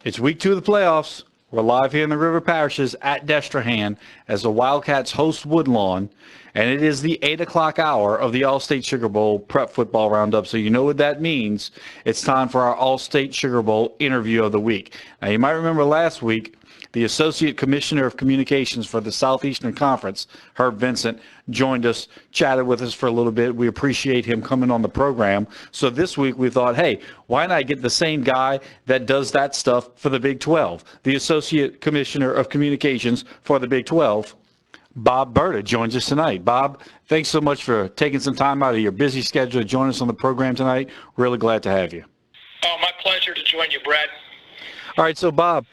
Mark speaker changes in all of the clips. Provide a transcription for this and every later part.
Speaker 1: It's week 2 of the playoffs. We're live here in the River Parishes at Destrehan as the Wildcats host Woodlawn, and it is the 8 o'clock hour of the Allstate Sugar Bowl prep football roundup. So you know what that means. It's time for our Allstate Sugar Bowl interview of the week. Now, you might remember last week, the Associate Commissioner of Communications for the Southeastern Conference, Herb Vincent, joined us, chatted with us for a little bit. We appreciate him coming on the program. So this week we thought, hey, why not get the same guy that does that stuff for the Big 12, the Associate Commissioner of Communications for the Big 12, Bob Burda, joins us tonight. Bob, thanks so much for taking some time out of your busy schedule to join us on the program tonight. Really glad to have you.
Speaker 2: Oh, my pleasure to join you, Brad.
Speaker 1: All right, so Bob,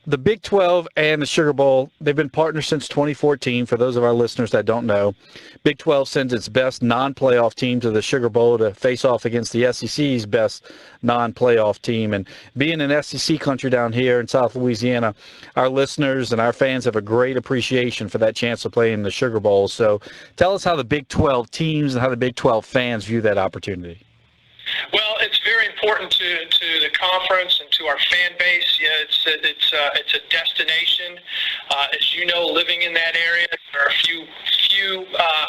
Speaker 1: the Big 12 and the Sugar Bowl, they've been partners since 2014. For those of our listeners that don't know, Big 12 sends its best non-playoff team to the Sugar Bowl to face off against the SEC's best non-playoff team. And being an SEC country down here in South Louisiana, our listeners and our fans have a great appreciation for that chance to play in the Sugar Bowl. So tell us how the Big 12 teams and how the Big 12 fans view that opportunity.
Speaker 2: Well, it's very important to the conference and to our fan base. Yeah, it's a destination. As you know, living in that area, there are a few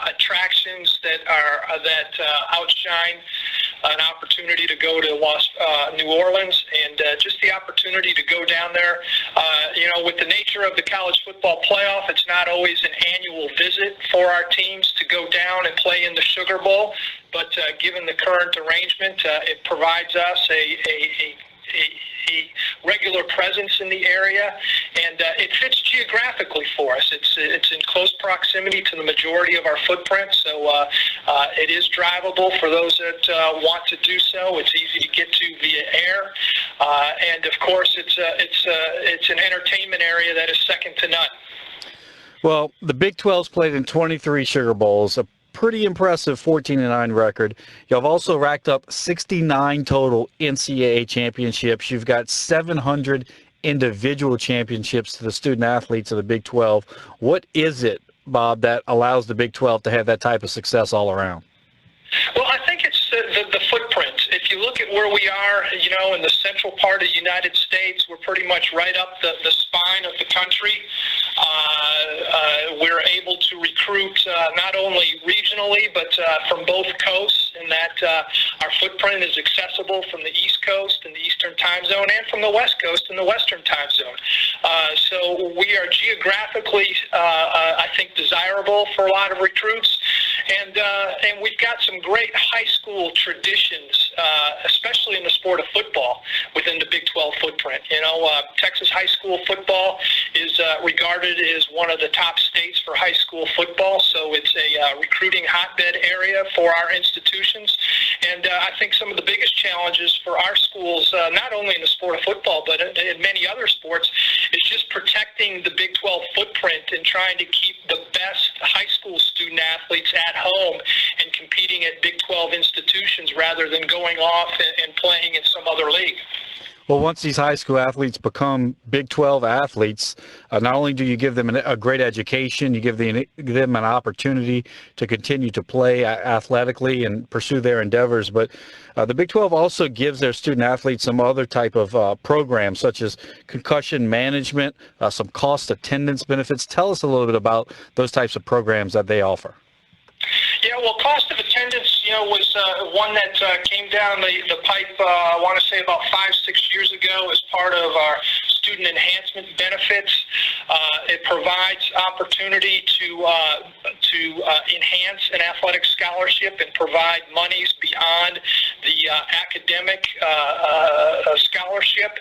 Speaker 2: attractions that outshine an opportunity to go to New Orleans, and just the opportunity to go down there. With the nature of the college football playoff, it's not always an annual visit for our teams to go down and play in the Sugar Bowl, but given the current arrangement, it provides us a regular presence in the area, and it fits geographically for us. It's in close proximity to the majority of our footprint, so it is drivable for those that want to do so. It's easy to get to via air, and of course, it's an entertainment area that is second to none.
Speaker 1: Well, the Big 12's played in 23 Sugar Bowls, a pretty impressive 14-9 record. You've also racked up 69 total NCAA championships. You've got 700 individual championships to the student athletes of the Big 12. What is it, Bob, that allows the Big 12 to have that type of success all around?
Speaker 2: Well, I think it's the footprint. If you look at where we are, in the central part of the United States, we're pretty much right up the spine of the country. We're able to recruit not only regionally, but from both coasts, in that our footprint is accessible from the East Coast and the Eastern time zone, and from the West Coast and the Western time zone. So we are geographically, I think, desirable for a lot of recruits. And we've got some great high school traditions, especially in the sport of football within the Big 12 footprint. Texas high school football is regarded as one of the top states for high school football, so it's a recruiting hotbed area for our institutions. And I think some of the biggest challenges for our schools, not only in the sport of football, but in many other sports, is just protecting the Big 12 footprint and trying to keep the best high school student athletes at home and competing at Big 12 institutions rather than going off and playing in some other league.
Speaker 1: Well, once these high school athletes become Big 12 athletes, not only do you give them a great education, you give them an opportunity to continue to play athletically and pursue their endeavors, but the Big 12 also gives their student athletes some other type of programs, such as concussion management, some cost attendance benefits. Tell us a little bit about those types of programs that they offer.
Speaker 2: Yeah, well, cost of attendance, was one that came down the pipe, I want to say about 5-6 years ago as part of our student enhancement benefits. It provides opportunity to enhance an athletic scholarship and provide monies beyond the academic scholarship,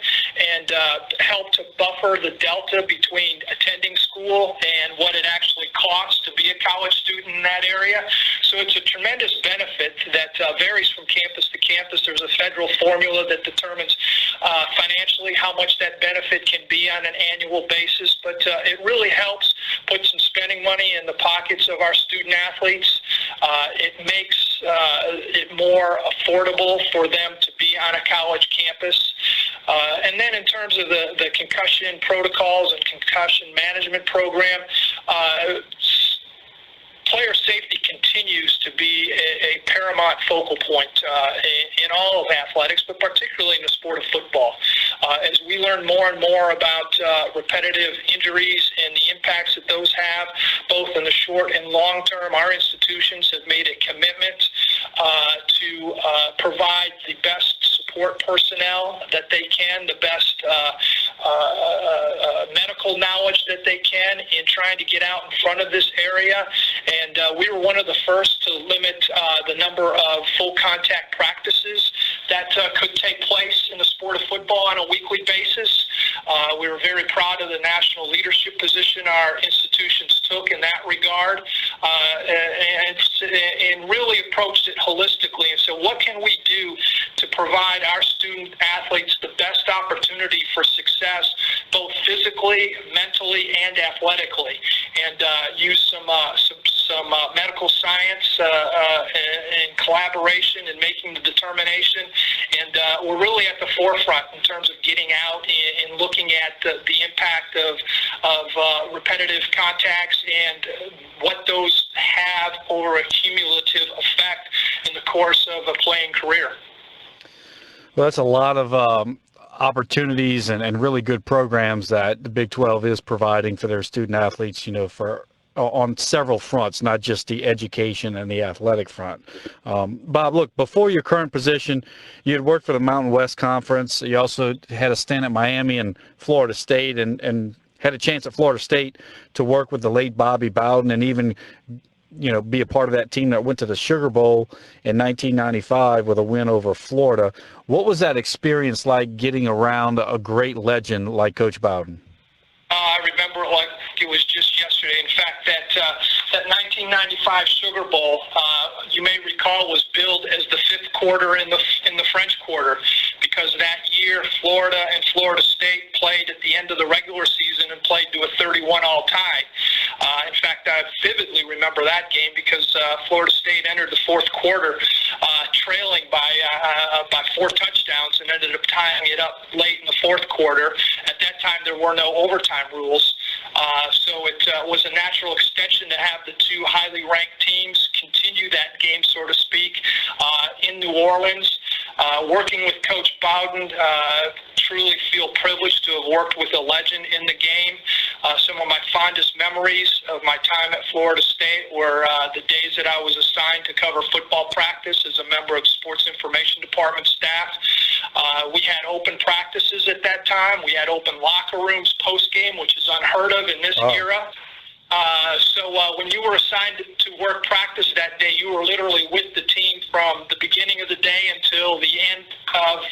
Speaker 2: and help to buffer the delta between attending school and what it actually costs to be a college student in that area. So it's a tremendous benefit that varies from campus to campus. There's a federal formula that determines financially how much that benefit can be on an annual basis, but it really helps put some spending money in the pockets of our student athletes. It makes it more affordable for them to be on a college campus. And then in terms of the concussion protocols and concussion management program, player safety continues to be a paramount focal point in all of athletics, but particularly in the sport of football. As we learn more and more about repetitive injuries and the impacts that those have, both in the short and long term, our institutions have made a commitment to provide the best support personnel that they can, the best medical knowledge that they can in trying to get out in front of this area. And we were one of the first to limit the number of full contact practices that could take place in the sport of football on a weekly basis. We were very proud of the national leadership position our institutions took in that regard, and really approached it holistically. And so what can we do to provide our student athletes the best opportunity for success, both physically, mentally, and athletically, and use some medical science and collaboration in making the determination. And we're really at the forefront in terms of getting out and looking at the impact of repetitive contacts and what those have over a cumulative effect in the course of a playing career.
Speaker 1: Well, that's a lot of opportunities and really good programs that the Big 12 is providing for their student athletes, for on several fronts, not just the education and the athletic front. Bob, look, before your current position, you had worked for the Mountain West Conference. You also had a stint at Miami and Florida State, and had a chance at Florida State to work with the late Bobby Bowden and even be a part of that team that went to the Sugar Bowl in 1995 with a win over Florida. What was that experience like, getting around a great legend like Coach Bowden?
Speaker 2: I remember it like it was just yesterday. In fact, that 1995 Sugar Bowl, you may recall, was billed as the fifth quarter in the French Quarter, because that year Florida and Florida State played at the end of the regular season and played to a 31-all tie. In fact, I vividly remember that game because Florida State entered the fourth quarter trailing by 4 touchdowns and ended up tying it up late in the fourth quarter. At that time, there were no overtime rules, so it was a natural extension to have the two highly ranked teams continue that game, so to speak, in New Orleans. Working with Coach Bowden, truly feel privileged to have worked with a legend in the game. Some of my fondest memories of my time at Florida State were the days that I was assigned to cover football practice as a member of the Sports Information Department staff. We had open practices at that time. We had open locker rooms post-game, which is unheard of in this era. So when you were assigned to work practice that day, you were literally with the team from the beginning of the day until the end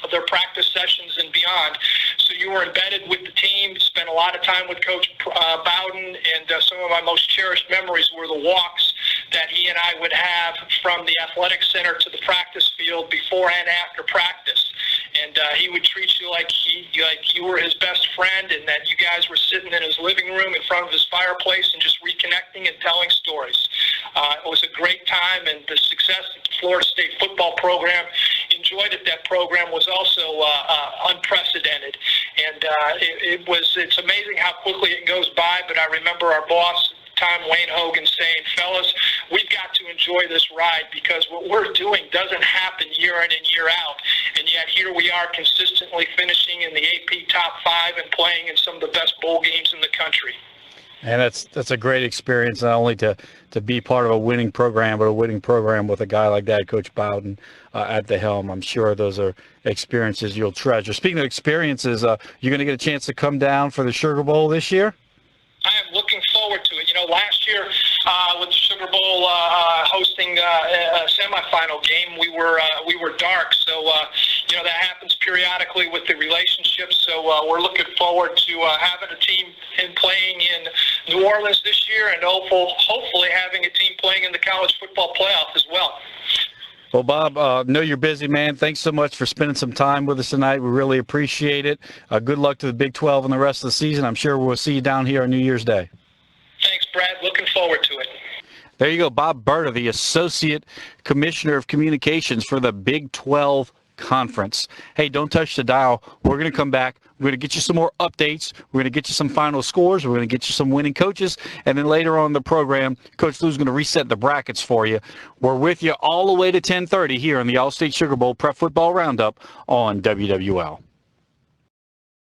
Speaker 2: of their practice sessions and beyond. So you were embedded with the team, spent a lot of time with Coach Bowden, and some of my most cherished memories were the walks that he and I would have from the athletic center to the practice field before and after practice. And he would treat you like you were his best friend, and that you guys were sitting in his living room in front of his fireplace and just reconnecting and telling stories. It was a great time, and the success that the Florida State football program enjoyed at that program was also unprecedented. And it's amazing how quickly it goes by, but I remember our boss, Wayne Hogan, saying, "Fellas, we've got to enjoy this ride, because what we're doing doesn't happen year in and year out, and yet here we are consistently finishing in the AP top 5 and playing in some of the best bowl games in the country."
Speaker 1: And that's a great experience, not only to be part of a winning program, but a winning program with a guy like that, Coach Bowden, at the helm. I'm sure those are experiences you'll treasure. Speaking of experiences, you're going to get a chance to come down for the Sugar Bowl this year?
Speaker 2: I am looking forward to it. Last year with the Sugar Bowl hosting a semifinal game, we were dark. So that happens periodically with the relationship. So we're looking forward to having a team playing in New Orleans this year, and hopefully having a team playing in the college football playoff as well.
Speaker 1: Well, Bob, know you're busy, man. Thanks so much for spending some time with us tonight. We really appreciate it. Good luck to the Big 12 and the rest of the season. I'm sure we'll see you down here on New Year's Day.
Speaker 2: Thanks, Brad. Looking forward to it.
Speaker 1: There you go, Bob Burda, the Associate Commissioner of Communications for the Big 12 Conference. Hey, don't touch the dial. We're going to come back. We're going to get you some more updates. We're going to get you some final scores. We're going to get you some winning coaches. And then later on in the program, Coach Lou's going to reset the brackets for you. We're with you all the way to 10:30 here on the Allstate Sugar Bowl Prep Football Roundup on WWL.